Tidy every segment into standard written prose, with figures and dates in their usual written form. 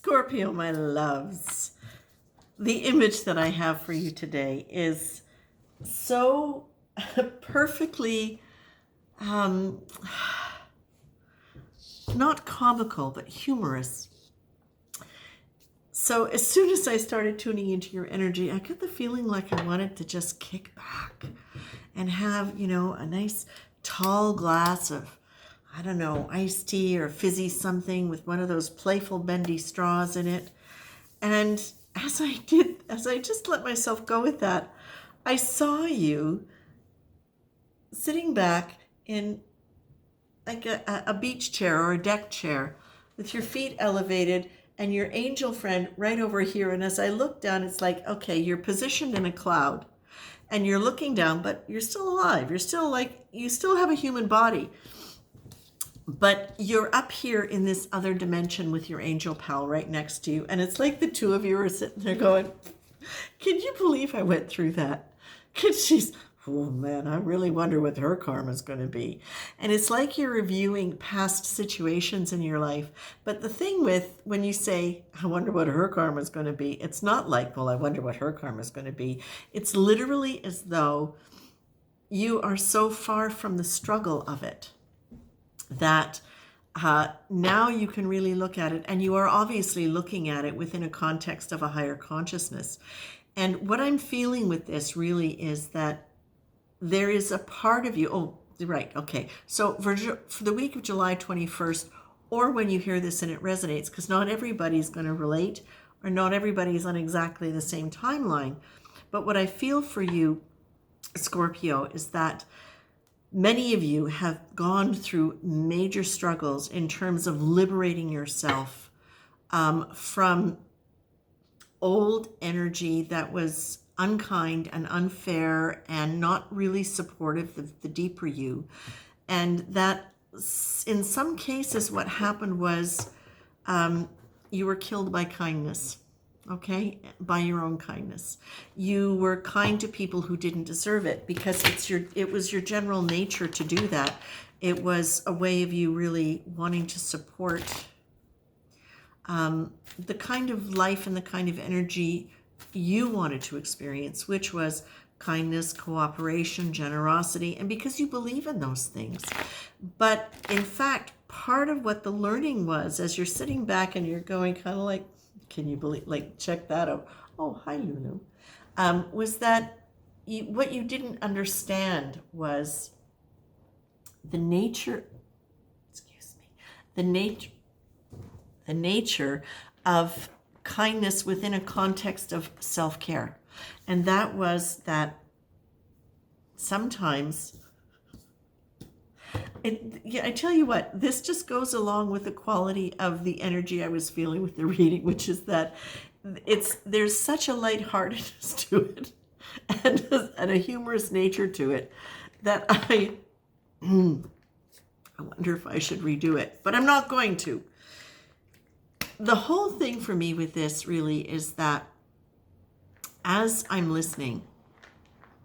Scorpio, my loves, the image that I have for you today is so perfectly, um, not comical, but humorous. So as soon as I started tuning into your energy, I got the feeling like I wanted to just kick back and have, a nice tall glass of, I don't know, iced tea or fizzy something with one of those playful bendy straws in it. And as I just let myself go with that, I saw you sitting back in like a beach chair or a deck chair with your feet elevated and your angel friend right over here. And as I look down, it's like, okay, you're positioned in a cloud and you're looking down, but you're still alive. You still have a human body. But you're up here in this other dimension with your angel pal right next to you. And it's like the two of you are sitting there going, can you believe I went through that? Because she's, oh man, I really wonder what her karma is going to be. And it's like you're reviewing past situations in your life. But the thing with when you say, I wonder what her karma is going to be, it's not like, well, I wonder what her karma is going to be. It's literally as though you are so far from the struggle of it that now you can really look at it, and you are obviously looking at it within a context of a higher consciousness. And what I'm feeling with this really is that there is a part of you, oh, right, okay. So for the week of July 21st, or when you hear this and it resonates, because not everybody's going to relate, or not everybody's on exactly the same timeline. But what I feel for you, Scorpio, is that many of you have gone through major struggles in terms of liberating yourself from old energy that was unkind and unfair and not really supportive of the deeper you. And that in some cases what happened was you were killed by kindness. Okay, by your own kindness. You were kind to people who didn't deserve it because it was your general nature to do that. It was a way of you really wanting to support the kind of life and the kind of energy you wanted to experience, which was kindness, cooperation, generosity, and because you believe in those things. But in fact, part of what the learning was, as you're sitting back and you're going kind of like, can you believe, like, check that out. Oh, hi, Lulu. Was that what you didn't understand was the nature, the nature of kindness within a context of self-care. And that was that sometimes, I tell you what, this just goes along with the quality of the energy I was feeling with the reading, which is that there's such a lightheartedness to it and a humorous nature to it that I wonder if I should redo it, but I'm not going to. The whole thing for me with this really is that as I'm listening,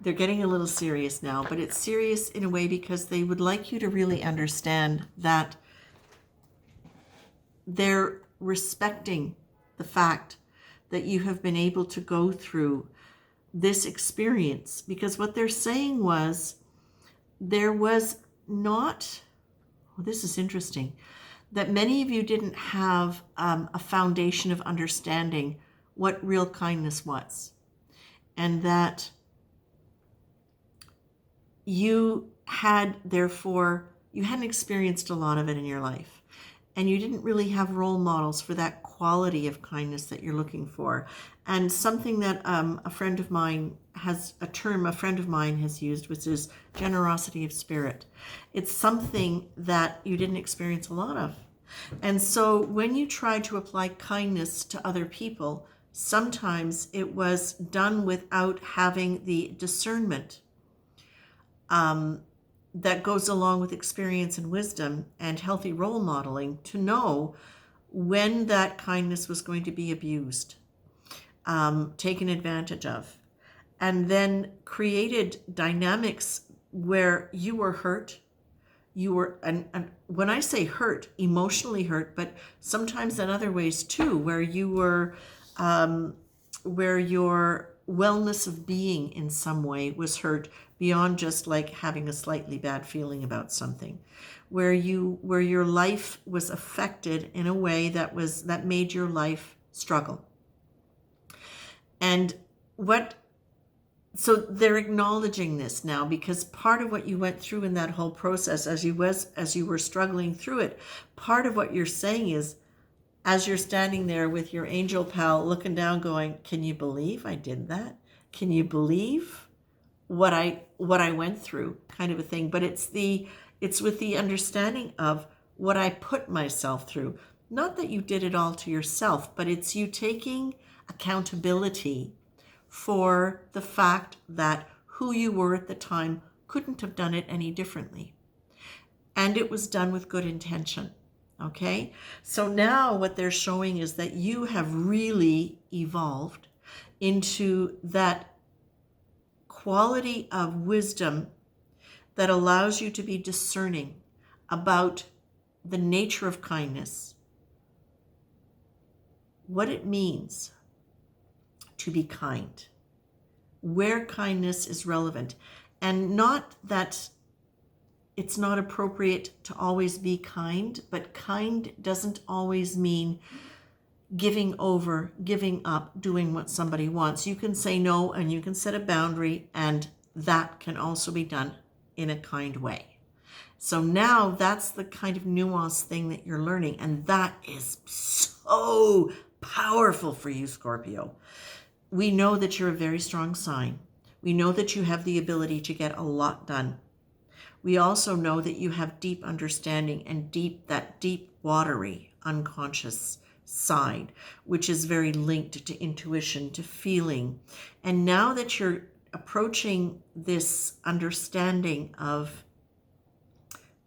they're getting a little serious now, but it's serious in a way because they would like you to really understand that they're respecting the fact that you have been able to go through this experience. Because what they're saying was, there was not, well, this is interesting, that many of you didn't have a foundation of understanding what real kindness was. And that you hadn't experienced a lot of it in your life, and you didn't really have role models for that quality of kindness that you're looking for. And something that a friend of mine has used, which is generosity of spirit. It's something that you didn't experience a lot of. And so when you try to apply kindness to other people, sometimes it was done without having the discernment that goes along with experience and wisdom and healthy role modeling to know when that kindness was going to be abused, taken advantage of, and then created dynamics where you were hurt, you were, and when I say hurt, emotionally hurt, but sometimes in other ways too, where you were, where your wellness of being in some way was hurt beyond just like having a slightly bad feeling about something, where your life was affected in a way that made your life struggle. And so they're acknowledging this now, because part of what you went through in that whole process as you were struggling through it, part of what you're saying is, as you're standing there with your angel pal looking down going, can you believe I did that? Can you believe what I went through, kind of a thing? But it's with the understanding of what I put myself through. Not that you did it all to yourself, but it's you taking accountability for the fact that who you were at the time couldn't have done it any differently. And it was done with good intention. Okay? So now what they're showing is that you have really evolved into that quality of wisdom that allows you to be discerning about the nature of kindness, what it means to be kind, where kindness is relevant, and not that it's not appropriate to always be kind, but kind doesn't always mean giving over, giving up, doing what somebody wants. You can say no and you can set a boundary, and that can also be done in a kind way. So now that's the kind of nuanced thing that you're learning, and that is so powerful for you, Scorpio. We know that you're a very strong sign. We know that you have the ability to get a lot done. We also know that you have deep understanding and that deep, watery, unconscious side, which is very linked to intuition, to feeling. And now that you're approaching this understanding of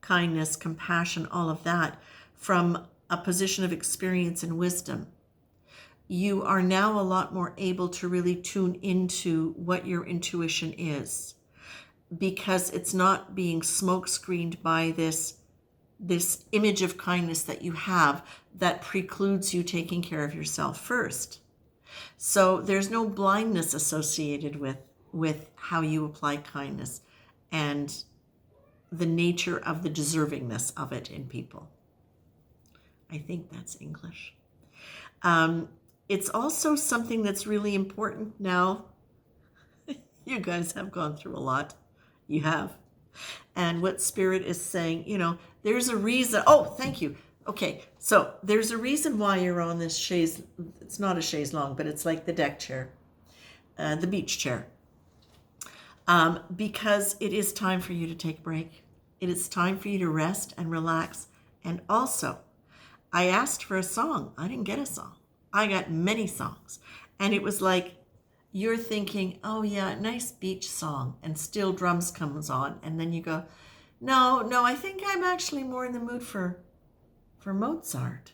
kindness, compassion, all of that, from a position of experience and wisdom, you are now a lot more able to really tune into what your intuition is, because it's not being smokescreened by this image of kindness that you have that precludes you taking care of yourself first. So there's no blindness associated with how you apply kindness and the nature of the deservingness of it in people. I think that's English. It's also something that's really important now. You guys have gone through a lot. You have. And what Spirit is saying, there's a reason. Oh, thank you. Okay, so there's a reason why you're on this chaise. It's not a chaise longue, but it's like the deck chair, the beach chair. Because it is time for you to take a break. It is time for you to rest and relax. And also, I asked for a song. I didn't get a song. I got many songs. And it was like, you're thinking, oh yeah, nice beach song, and Steel Drums comes on, and then you go, no, I think I'm actually more in the mood for Mozart.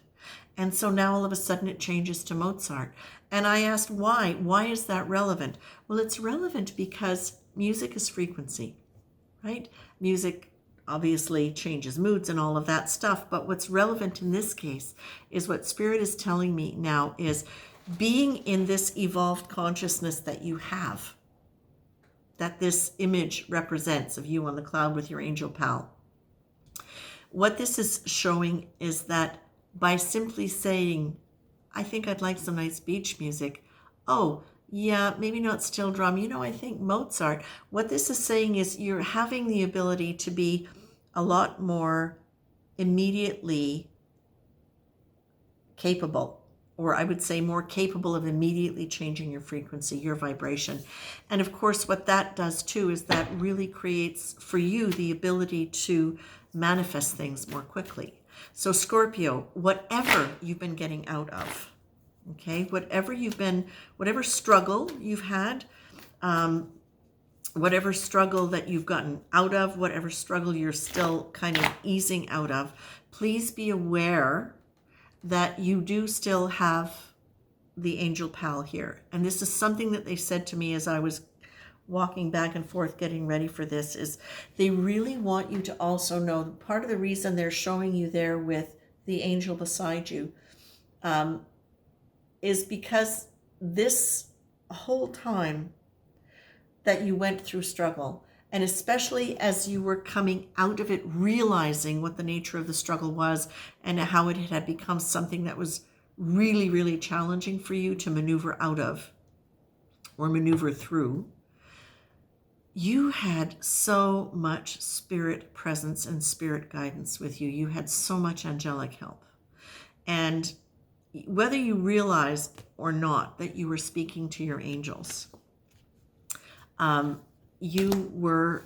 And so now all of a sudden it changes to Mozart. And I asked why? Why is that relevant? Well, it's relevant because music is frequency, right? Music obviously changes moods and all of that stuff. But what's relevant in this case is what Spirit is telling me now is being in this evolved consciousness that you have, that this image represents of you on the cloud with your angel pal. What this is showing is that by simply saying, I think I'd like some nice beach music. Oh, yeah, maybe not steel drum. I think Mozart. What this is saying is you're having the ability to be a lot more immediately capable, or I would say more capable of immediately changing your frequency, your vibration. And of course, what that does too is that really creates for you the ability to manifest things more quickly. So Scorpio, whatever you've been getting out of, okay, whatever struggle you've had, whatever struggle that you've gotten out of, whatever struggle you're still kind of easing out of, please be aware that you do still have the angel pal here. And this is something that they said to me as I was walking back and forth getting ready for this is they really want you to also know part of the reason they're showing you there with the angel beside you is because this whole time that you went through struggle, and especially as you were coming out of it, realizing what the nature of the struggle was and how it had become something that was really, really challenging for you to maneuver out of or maneuver through, you had so much spirit presence and spirit guidance with you. You had so much angelic help. And whether you realized or not that you were speaking to your angels, you were.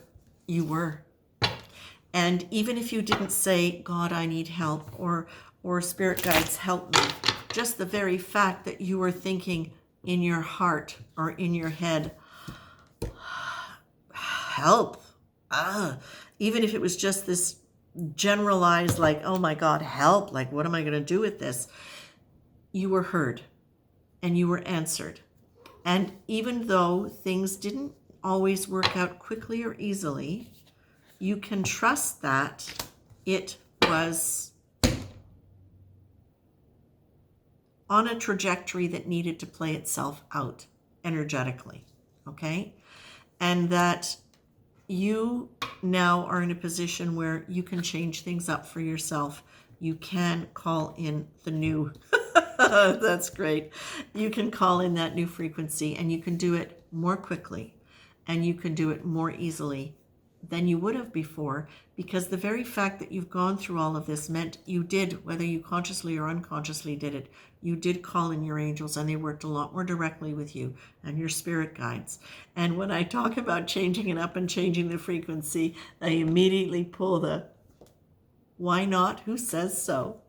And even if you didn't say, God, I need help, or spirit guides, help me, just the very fact that you were thinking in your heart or in your head, help, even if it was just this generalized, like, oh my God, help, like, what am I going to do with this? You were heard and you were answered. And even though things didn't always work out quickly or easily, you can trust that it was on a trajectory that needed to play itself out energetically, okay? And that you now are in a position where you can change things up for yourself. You can call in the new. That's great. You can call in that new frequency, and you can do it more quickly, and you can do it more easily than you would have before, because the very fact that you've gone through all of this meant you did, whether you consciously or unconsciously did it, you did call in your angels, and they worked a lot more directly with you and your spirit guides. And when I talk about changing it up and changing the frequency, I immediately pull the why not? Who says so?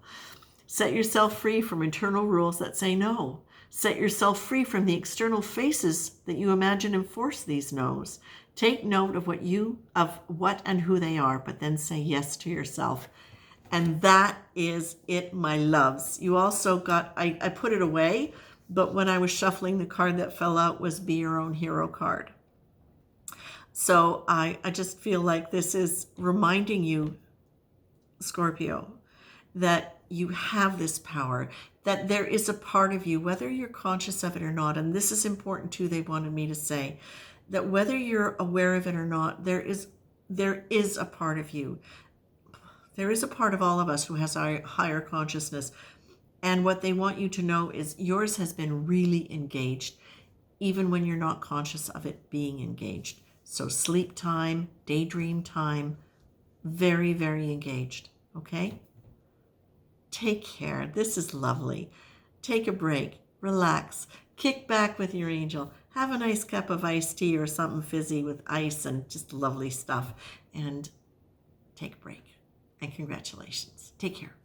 Set yourself free from internal rules that say no. Set yourself free from the external faces that you imagine enforce these no's. Take note of what and who they are, but then say yes to yourself. And that is it, my loves. You also got, I put it away, but when I was shuffling, the card that fell out was Be Your Own Hero card. So I just feel like this is reminding you, Scorpio, that you have this power, that there is a part of you, whether you're conscious of it or not, and this is important too, they wanted me to say, that whether you're aware of it or not, there is a part of you. There is a part of all of us who has a higher consciousness. And what they want you to know is yours has been really engaged, even when you're not conscious of it being engaged. So sleep time, daydream time, very, very engaged. Okay? Take care. This is lovely. Take a break. Relax. Kick back with your angel. Have a nice cup of iced tea or something fizzy with ice and just lovely stuff. And take a break. And congratulations. Take care.